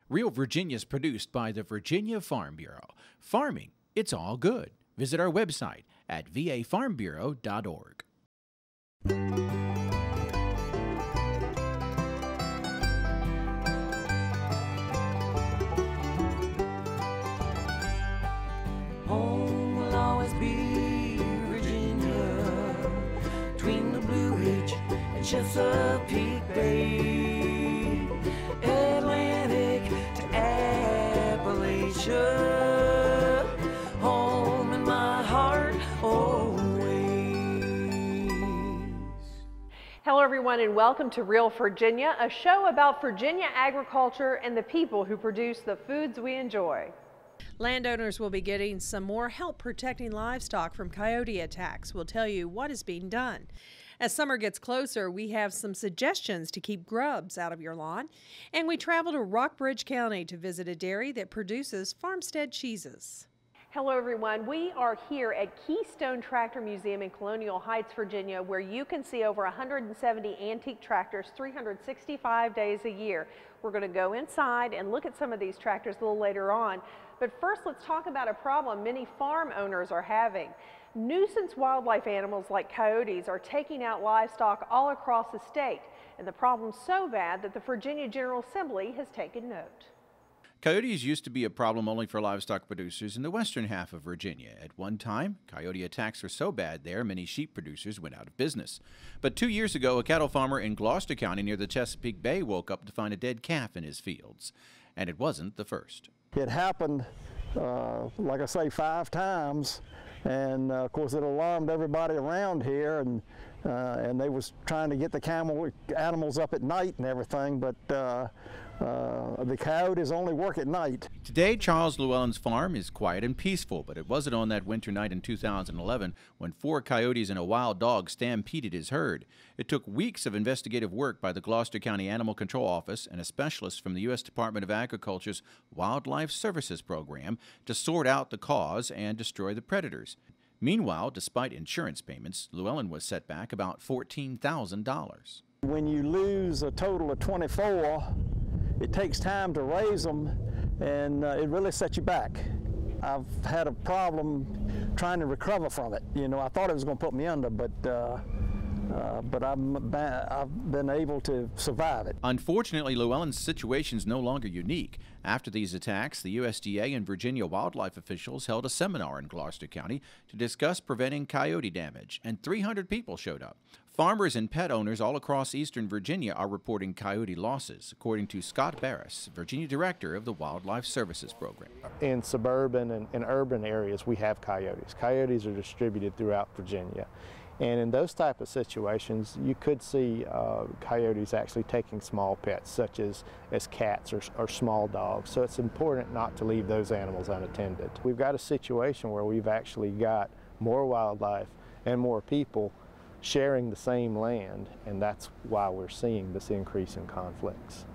Real Virginia is produced by the Virginia Farm Bureau. Farming, it's all good. Visit our website at vafarmbureau.org. Home will always be Virginia, between the Blue Ridge and Chesapeake Bay, Atlantic to Appalachia, home in my heart always. Hello everyone and welcome to Real Virginia, a show about Virginia agriculture and the people who produce the foods we enjoy. Landowners will be getting some more help protecting livestock from coyote attacks. We'll tell you what is being done. As summer gets closer, we have some suggestions to keep grubs out of your lawn. And we travel to Rockbridge County to visit a dairy that produces farmstead cheeses. Hello everyone, we are here at Keystone Tractor Museum in Colonial Heights, Virginia, where you can see over 170 antique tractors 365 days a year. We're going to go inside and look at some of these tractors a little later on. But first, let's talk about a problem many farm owners are having. Nuisance wildlife animals like coyotes are taking out livestock all across the state, and the problem's so bad that the Virginia General Assembly has taken note. Coyotes used to be a problem only for livestock producers in the western half of Virginia. At one time, coyote attacks were so bad there, many sheep producers went out of business. But 2 years ago, a cattle farmer in Gloucester County near the Chesapeake Bay woke up to find a dead calf in his fields. And it wasn't the first. It happened, like I say, 5 times. And of course, it alarmed everybody around here, and they was trying to get the animals up at night and everything, but the coyotes only work at night. Today, Charles Llewellyn's farm is quiet and peaceful, but it wasn't on that winter night in 2011 when 4 coyotes and a wild dog stampeded his herd. It took weeks of investigative work by the Gloucester County Animal Control Office and a specialist from the U.S. Department of Agriculture's Wildlife Services Program to sort out the cause and destroy the predators. Meanwhile, despite insurance payments, Llewellyn was set back about $14,000. When you lose a total of 24, it takes time to raise them, and it really sets you back. I've had a problem trying to recover from it. You know, I thought it was going to put me under, but I've been able to survive it. Unfortunately, Llewellyn's situation is no longer unique. After these attacks, the USDA and Virginia wildlife officials held a seminar in Gloucester County to discuss preventing coyote damage, and 300 people showed up. Farmers and pet owners all across eastern Virginia are reporting coyote losses, according to Scott Barris, Virginia Director of the Wildlife Services Program. In suburban and urban areas, we have coyotes. Coyotes are distributed throughout Virginia. And in those type of situations, you could see coyotes actually taking small pets, such as cats or small dogs. So it's important not to leave those animals unattended. We've got a situation where we've actually got more wildlife and more people sharing the same land, and that's why we're seeing this increase in conflicts.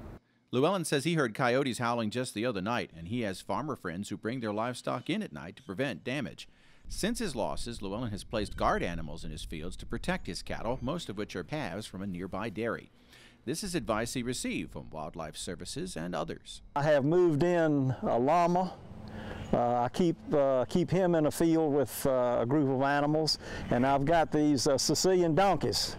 Llewellyn says he heard coyotes howling just the other night, and he has farmer friends who bring their livestock in at night to prevent damage. Since his losses, Llewellyn has placed guard animals in his fields to protect his cattle, most of which are calves from a nearby dairy. This is advice he received from Wildlife Services and others. I have moved in a llama. I keep him in a field with a group of animals, and I've got these Sicilian donkeys,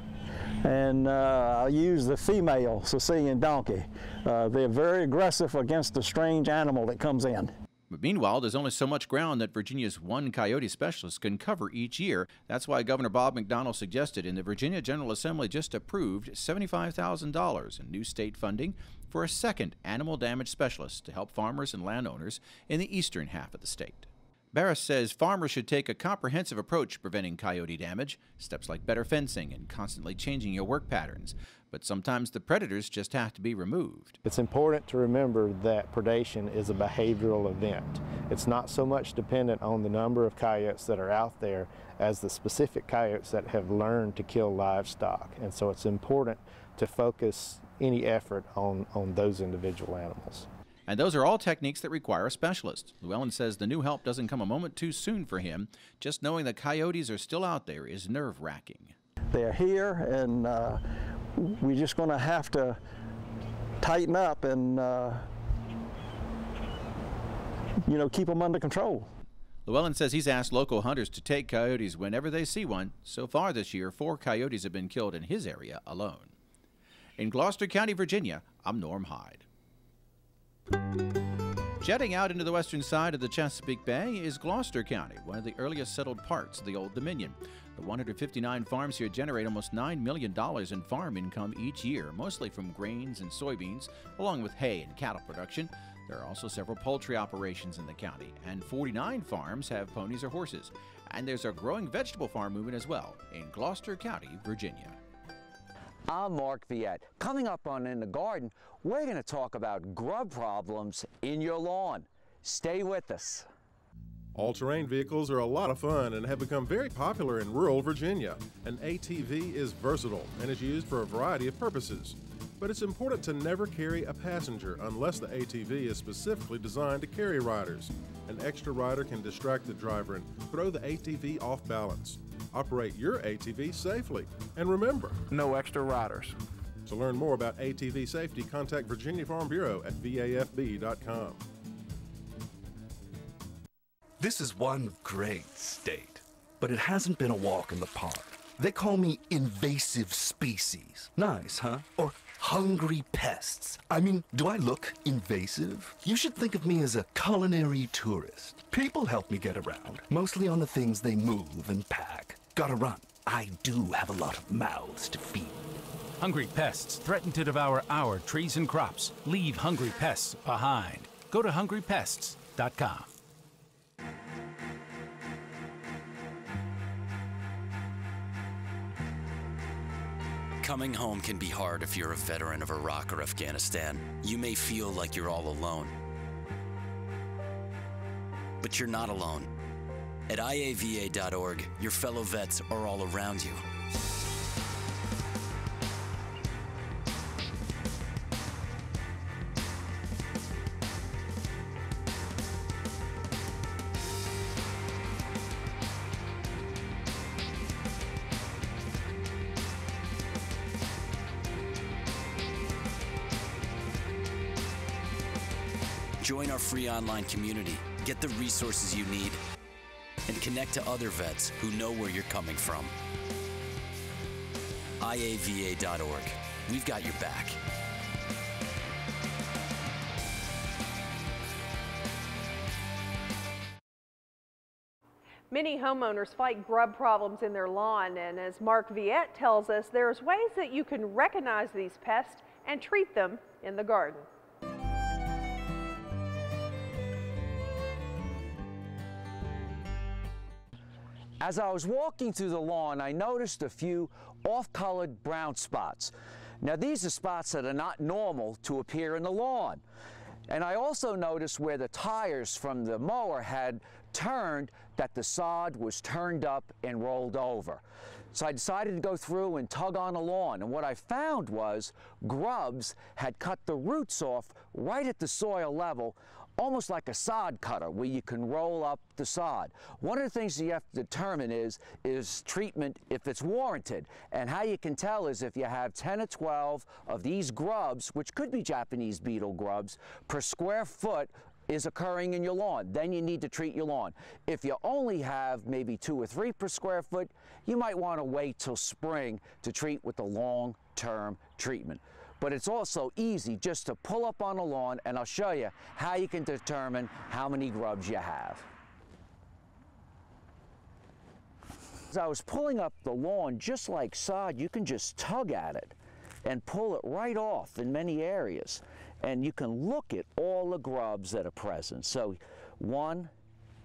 and I use the female Sicilian donkey. They're very aggressive against the strange animal that comes in. But meanwhile, there's only so much ground that Virginia's one coyote specialist can cover each year. That's why Governor Bob McDonnell suggested, and the Virginia General Assembly just approved $75,000 in new state funding for a second animal damage specialist to help farmers and landowners in the eastern half of the state. Barris says farmers should take a comprehensive approach to preventing coyote damage, steps like better fencing and constantly changing your work patterns. But sometimes the predators just have to be removed. It's important to remember that predation is a behavioral event. It's not so much dependent on the number of coyotes that are out there as the specific coyotes that have learned to kill livestock. And so it's important to focus any effort on those individual animals. And those are all techniques that require a specialist. Llewellyn says the new help doesn't come a moment too soon for him. Just knowing that coyotes are still out there is nerve-wracking. They're here, and we're just going to have to tighten up and keep them under control. Llewellyn says he's asked local hunters to take coyotes whenever they see one. So far this year, 4 coyotes have been killed in his area alone. In Gloucester County, Virginia, I'm Norm Hyde. Jetting out into the western side of the Chesapeake Bay is Gloucester County, one of the earliest settled parts of the Old Dominion. The 159 farms here generate almost $9 million in farm income each year, mostly from grains and soybeans, along with hay and cattle production. There are also several poultry operations in the county, and 49 farms have ponies or horses. And there's a growing vegetable farm movement as well in Gloucester County, Virginia. I'm Mark Viette. Coming up on In the Garden, we're going to talk about grub problems in your lawn. Stay with us. All-terrain vehicles are a lot of fun and have become very popular in rural Virginia. An ATV is versatile and is used for a variety of purposes. But it's important to never carry a passenger unless the ATV is specifically designed to carry riders. An extra rider can distract the driver and throw the ATV off balance. Operate your ATV safely. And remember, no extra riders. To learn more about ATV safety, contact Virginia Farm Bureau at vafb.com. This is one great state, but it hasn't been a walk in the park. They call me invasive species. Nice, huh? Or hungry pests. I mean, do I look invasive? You should think of me as a culinary tourist. People help me get around, mostly on the things they move and pack. Gotta run. I do have a lot of mouths to feed. Hungry pests threaten to devour our trees and crops. Leave hungry pests behind. Go to hungrypests.com. Coming home can be hard if you're a veteran of Iraq or Afghanistan. You may feel like you're all alone. But you're not alone. At iava.org, your fellow vets are all around you. Join our free online community, get the resources you need, and connect to other vets who know where you're coming from. iava.org. We've got your back. Many homeowners fight grub problems in their lawn, and as Mark Viette tells us, there's ways that you can recognize these pests and treat them in the garden. As I was walking through the lawn, I noticed a few off-colored brown spots. Now, these are spots that are not normal to appear in the lawn. And I also noticed where the tires from the mower had turned, that the sod was turned up and rolled over. So I decided to go through and tug on the lawn, and what I found was grubs had cut the roots off right at the soil level, almost like a sod cutter where you can roll up the sod. One of the things that you have to determine is treatment if it's warranted. And how you can tell is if you have 10 or 12 of these grubs, which could be Japanese beetle grubs, per square foot is occurring in your lawn, then you need to treat your lawn. If you only have maybe 2 or 3 per square foot, you might want to wait till spring to treat with the long-term treatment. But it's also easy just to pull up on the lawn, and I'll show you how you can determine how many grubs you have. As I was pulling up the lawn, just like sod, you can just tug at it and pull it right off in many areas. And you can look at all the grubs that are present. So 1,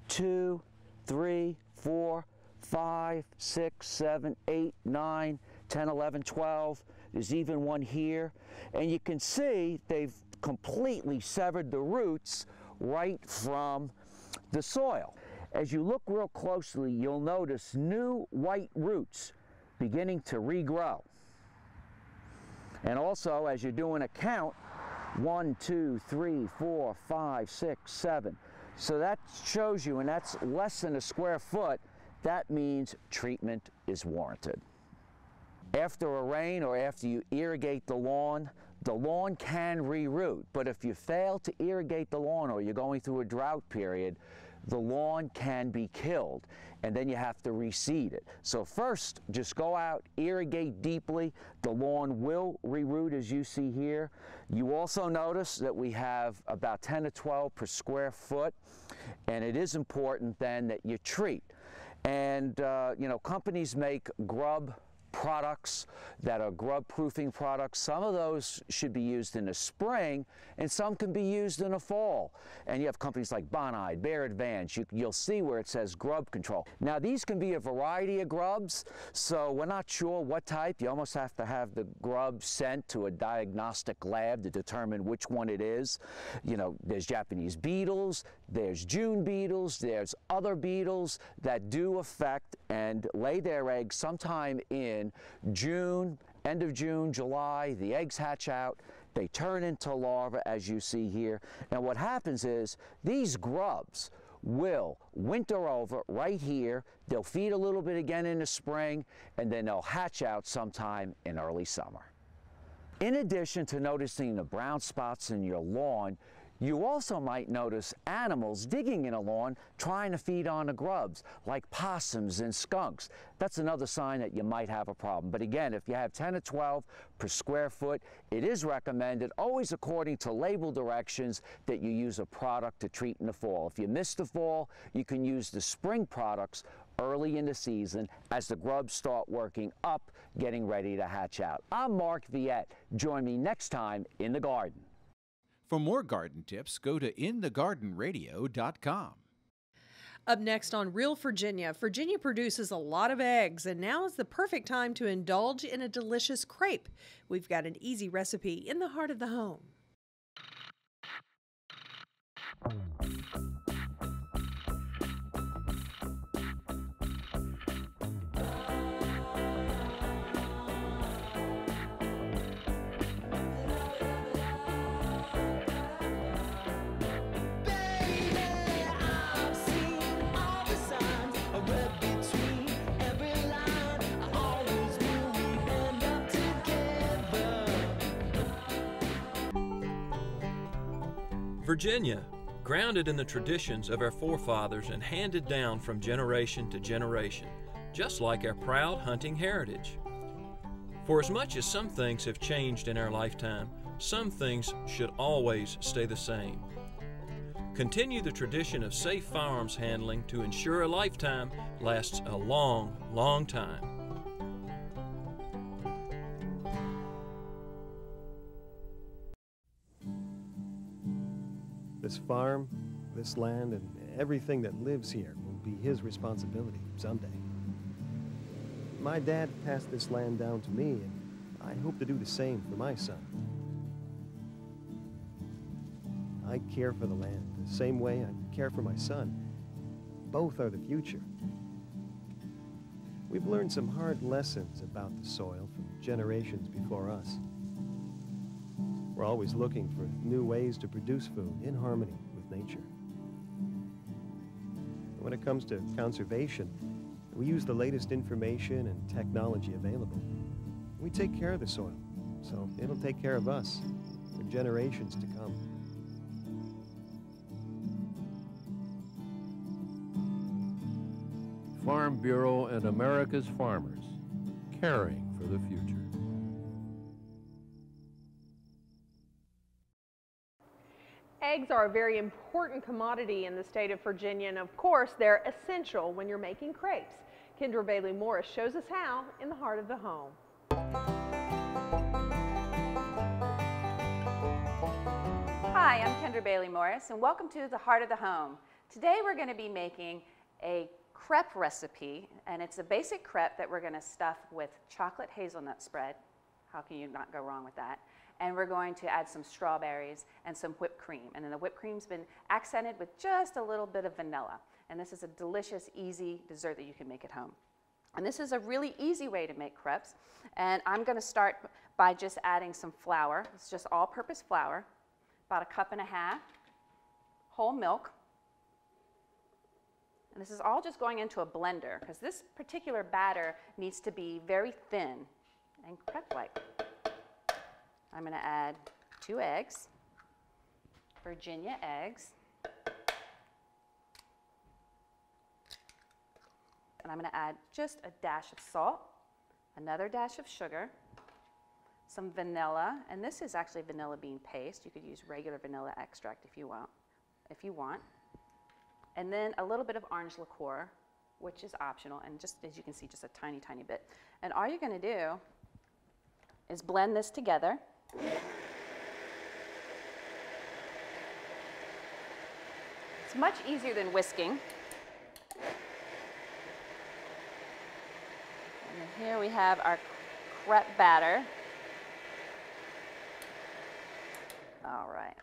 2, 3, 4, 5, 6, 7, 8, 9, 10, 11, 12. There's even one here. And you can see they've completely severed the roots right from the soil. As you look real closely, you'll notice new white roots beginning to regrow. And also, as you're doing a count, 1, 2, 3, 4, 5, 6, 7. So that shows you, and that's less than a square foot, that means treatment is warranted. After a rain or after you irrigate the lawn, the lawn can reroot, but if you fail to irrigate the lawn or you're going through a drought period, the lawn can be killed, and then you have to reseed it. So first, just go out, irrigate deeply. The lawn will reroot, as you see here. You also notice that we have about 10 to 12 per square foot, and it is important then that you treat. And you know, companies make grub products that are grub proofing products. Some of those should be used in the spring and some can be used in the fall. And you have companies like Bonide, Bear Advance. You'll see where it says grub control. Now these can be a variety of grubs, so we're not sure what type. You almost have to have the grub sent to a diagnostic lab to determine which one it is. You know, there's Japanese beetles, there's June beetles, there's other beetles that do affect and lay their eggs sometime in June, end of June, July. The eggs hatch out, they turn into larvae as you see here. And what happens is these grubs will winter over right here. They'll feed a little bit again in the spring, and then they'll hatch out sometime in early summer. In addition to noticing the brown spots in your lawn, you also might notice animals digging in a lawn trying to feed on the grubs, like possums and skunks. That's another sign that you might have a problem. But again, if you have 10 to 12 per square foot, it is recommended, always according to label directions, that you use a product to treat in the fall. If you miss the fall, you can use the spring products early in the season as the grubs start working up, getting ready to hatch out. I'm Mark Viette. Join me next time in the garden. For more garden tips, go to inthegardenradio.com. Up next on Real Virginia, Virginia produces a lot of eggs, and now is the perfect time to indulge in a delicious crepe. We've got an easy recipe in the heart of the home. Virginia, grounded in the traditions of our forefathers and handed down from generation to generation, just like our proud hunting heritage. For as much as some things have changed in our lifetime, some things should always stay the same. Continue the tradition of safe firearms handling to ensure a lifetime lasts a long, long time. This farm, this land, and everything that lives here will be his responsibility someday. My dad passed this land down to me, and I hope to do the same for my son. I care for the land the same way I care for my son. Both are the future. We've learned some hard lessons about the soil from generations before us. We're always looking for new ways to produce food in harmony with nature. When it comes to conservation, we use the latest information and technology available. We take care of the soil, so it'll take care of us for generations to come. Farm Bureau and America's farmers, caring for the future. Eggs are a very important commodity in the state of Virginia, and of course, they're essential when you're making crepes. Kendra Bailey Morris shows us how in the heart of the home. Hi, I'm Kendra Bailey Morris, and welcome to the Heart of the Home. Today we're going to be making a crepe recipe, and it's a basic crepe that we're going to stuff with chocolate hazelnut spread. How can you not go wrong with that? And we're going to add some strawberries and some whipped cream. And then the whipped cream's been accented with just a little bit of vanilla. And this is a delicious, easy dessert that you can make at home. And this is a really easy way to make crepes. And I'm going to start by just adding some flour. It's just all-purpose flour, about 1.5 cups, whole milk. And this is all just going into a blender, because this particular batter needs to be very thin and crepe-like. I'm going to add 2 eggs, Virginia eggs. And I'm going to add just a dash of salt, another dash of sugar, some vanilla, and this is actually vanilla bean paste. You could use regular vanilla extract if you want. And then a little bit of orange liqueur, which is optional, and just as you can see, just a tiny, tiny bit. And all you're going to do is blend this together. It's much easier than whisking. And then here we have our crepe batter. All right,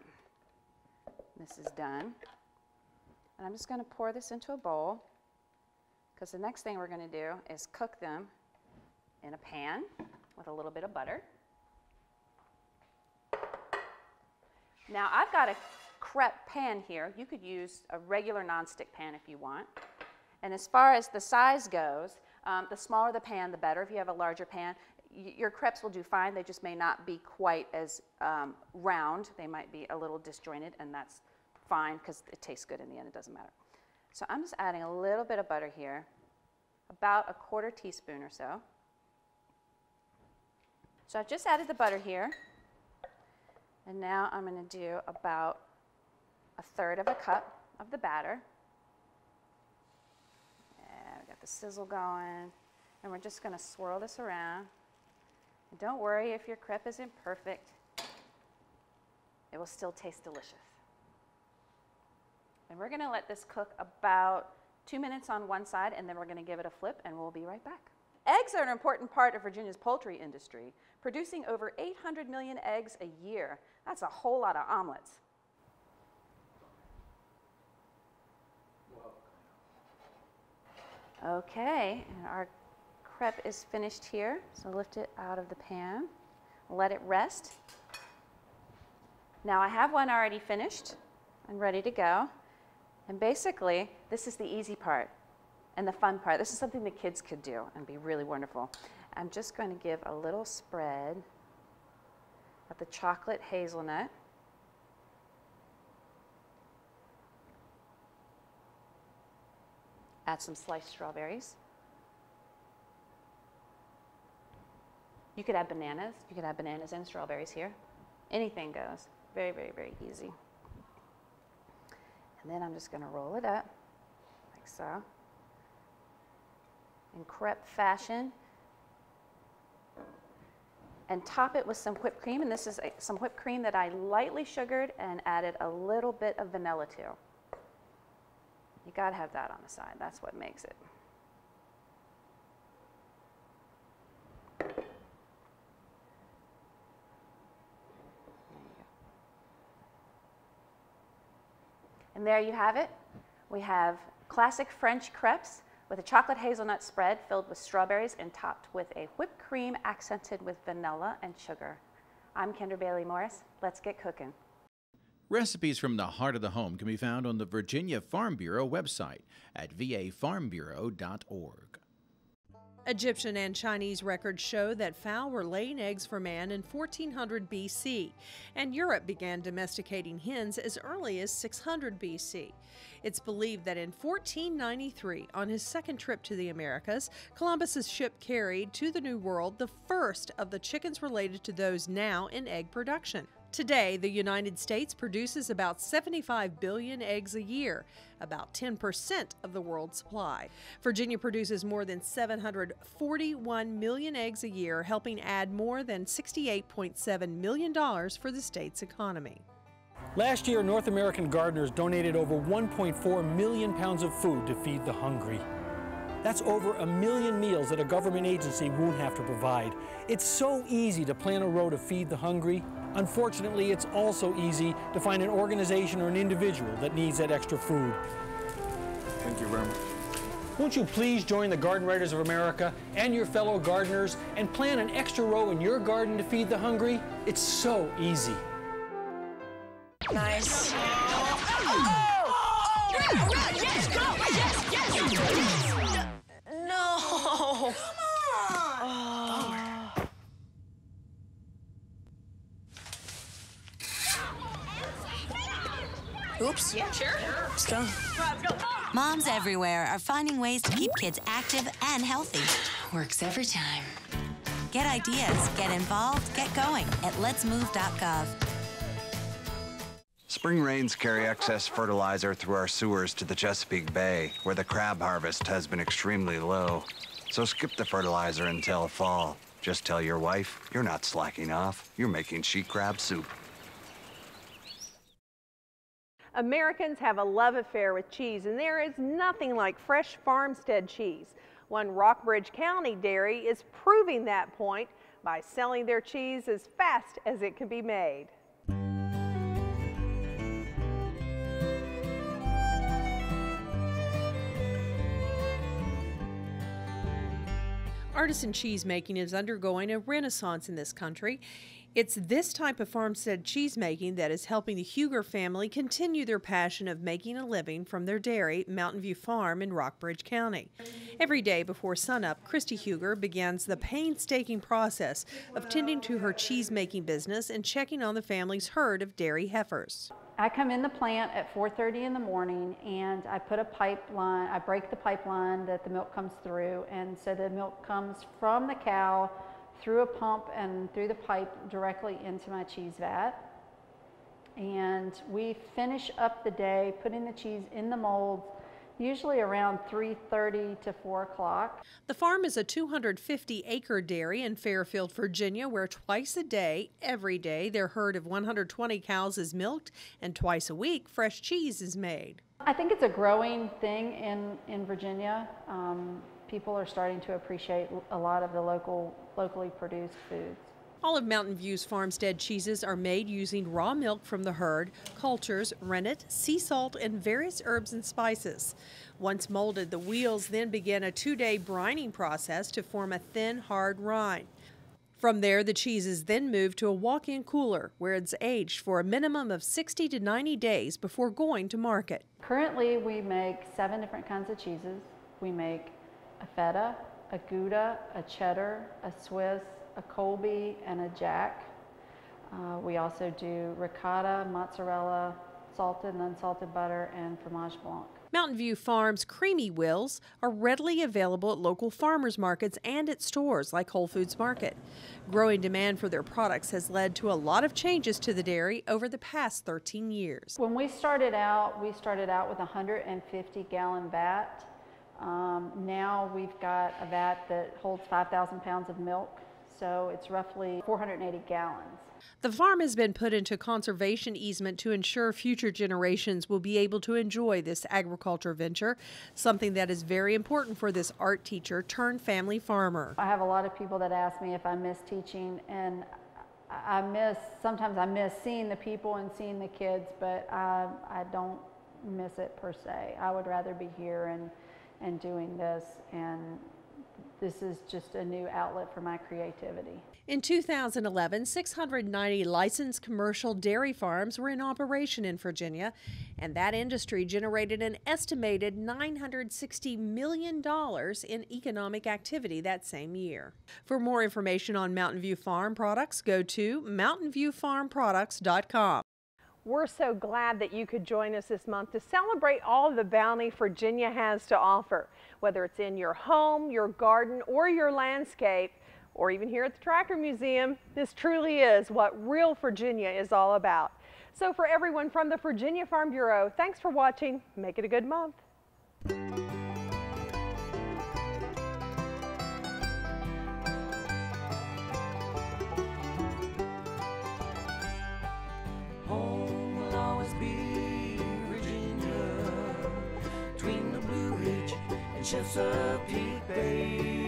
this is done. And I'm just going to pour this into a bowl, because the next thing we're going to do is cook them in a pan with a little bit of butter. Now I've got a crepe pan here. You could use a regular nonstick pan if you want. And as far as the size goes, the smaller the pan, the better. If you have a larger pan, your crepes will do fine. They just may not be quite as round. They might be a little disjointed, and that's fine because it tastes good in the end. It doesn't matter. So I'm just adding a little bit of butter here, about a 1/4 teaspoon or so. So I've just added the butter here, and now I'm going to do about 1/3 of a cup of the batter. And we got the sizzle going, and we're just going to swirl this around. And don't worry if your crepe isn't perfect, it will still taste delicious. And we're going to let this cook about 2 minutes on one side, and then we're going to give it a flip, and we'll be right back. Eggs are an important part of Virginia's poultry industry, producing over 800 million eggs a year. That's a whole lot of omelets. Okay, and our crepe is finished here, so lift it out of the pan, let it rest. Now I have one already finished and ready to go. And basically, this is the easy part and the fun part. This is something the kids could do and be really wonderful. I'm just going to give a little spread of the chocolate hazelnut. Add some sliced strawberries. You could add bananas. You could add bananas and strawberries here. Anything goes. Very, very, very easy. And then I'm just going to roll it up, like so, in crepe fashion, and top it with some whipped cream. And this is some whipped cream that I lightly sugared and added a little bit of vanilla to. You got to have that on the side. That's what makes it. And there you have it. We have classic French crepes with a chocolate hazelnut spread filled with strawberries and topped with a whipped cream accented with vanilla and sugar. I'm Kendra Bailey Morris. Let's get cooking. Recipes from the heart of the home can be found on the Virginia Farm Bureau website at vafarmbureau.org. Egyptian and Chinese records show that fowl were laying eggs for man in 1400 BC, and Europe began domesticating hens as early as 600 BC. It's believed that in 1493, on his second trip to the Americas, Columbus's ship carried to the New World the first of the chickens related to those now in egg production. Today, the United States produces about 75 billion eggs a year, about 10% of the world's supply. Virginia produces more than 741 million eggs a year, helping add more than $68.7 million for the state's economy. Last year, North American gardeners donated over 1.4 million pounds of food to feed the hungry. That's over 1 million meals that a government agency won't have to provide. It's so easy to plan a row to feed the hungry. Unfortunately, it's also easy to find an organization or an individual that needs that extra food. Thank you very much. Won't you please join the Garden Writers of America and your fellow gardeners and plan an extra row in your garden to feed the hungry? It's so easy. Nice. Oh! Yes, go! Yes! No! Come on! Oops. Yeah, sure. Let's go. Moms everywhere are finding ways to keep kids active and healthy. Works every time. Get ideas, get involved, get going at letsmove.gov. Spring rains carry excess fertilizer through our sewers to the Chesapeake Bay, where the crab harvest has been extremely low. So skip the fertilizer until fall. Just tell your wife you're not slacking off. You're making she crab soup. Americans have a love affair with cheese, and there is nothing like fresh farmstead cheese. One Rockbridge County dairy is proving that point by selling their cheese as fast as it can be made. Artisan cheesemaking is undergoing a renaissance in this country. It's this type of farmstead cheesemaking that is helping the Huger family continue their passion of making a living from their dairy, Mountain View Farm in Rockbridge County. Every day before sunup, Christy Huger begins the painstaking process of tending to her cheesemaking business and checking on the family's herd of dairy heifers. I come in the plant at 4:30 in the morning, and I put a pipeline, I break the pipeline that the milk comes through, and so the milk comes from the cow through a pump and through the pipe directly into my cheese vat. And we finish up the day putting the cheese in the molds, usually around 3:30 to 4 o'clock. The farm is a 250-acre dairy in Fairfield, Virginia, where twice a day, every day, their herd of 120 cows is milked, and twice a week, fresh cheese is made. I think it's a growing thing in Virginia. People are starting to appreciate a lot of the locally produced foods. All of Mountain View's farmstead cheeses are made using raw milk from the herd, cultures, rennet, sea salt, and various herbs and spices. Once molded, the wheels then begin a 2-day brining process to form a thin, hard rind. From there, the cheese is then moved to a walk-in cooler where it's aged for a minimum of 60 to 90 days before going to market. Currently, we make 7 different kinds of cheeses. We make a feta, a Gouda, a cheddar, a Swiss, a Colby, and a Jack. We also do ricotta, mozzarella, salted and unsalted butter, and fromage blanc. Mountain View Farms creamy wheels are readily available at local farmers markets and at stores like Whole Foods Market. Growing demand for their products has led to a lot of changes to the dairy over the past 13 years. When we started out with a 150-gallon vat. Now we've got a vat that holds 5,000 pounds of milk, so it's roughly 480 gallons. The farm has been put into conservation easement to ensure future generations will be able to enjoy this agriculture venture, something that is very important for this art teacher turned family farmer. I have a lot of people that ask me if I miss teaching, and sometimes I miss seeing the people and seeing the kids, but I don't miss it per se. I would rather be here and doing this, and this is just a new outlet for my creativity. In 2011, 690 licensed commercial dairy farms were in operation in Virginia, and that industry generated an estimated $960 million in economic activity that same year. For more information on Mountain View Farm products, go to mountainviewfarmproducts.com. We're so glad that you could join us this month to celebrate all the bounty Virginia has to offer. Whether it's in your home, your garden, or your landscape, or even here at the Tractor Museum, this truly is what real Virginia is all about. So for everyone from the Virginia Farm Bureau, thanks for watching. Make it a good month. Home will always be Virginia, between the Blue Ridge and Chesapeake Bay.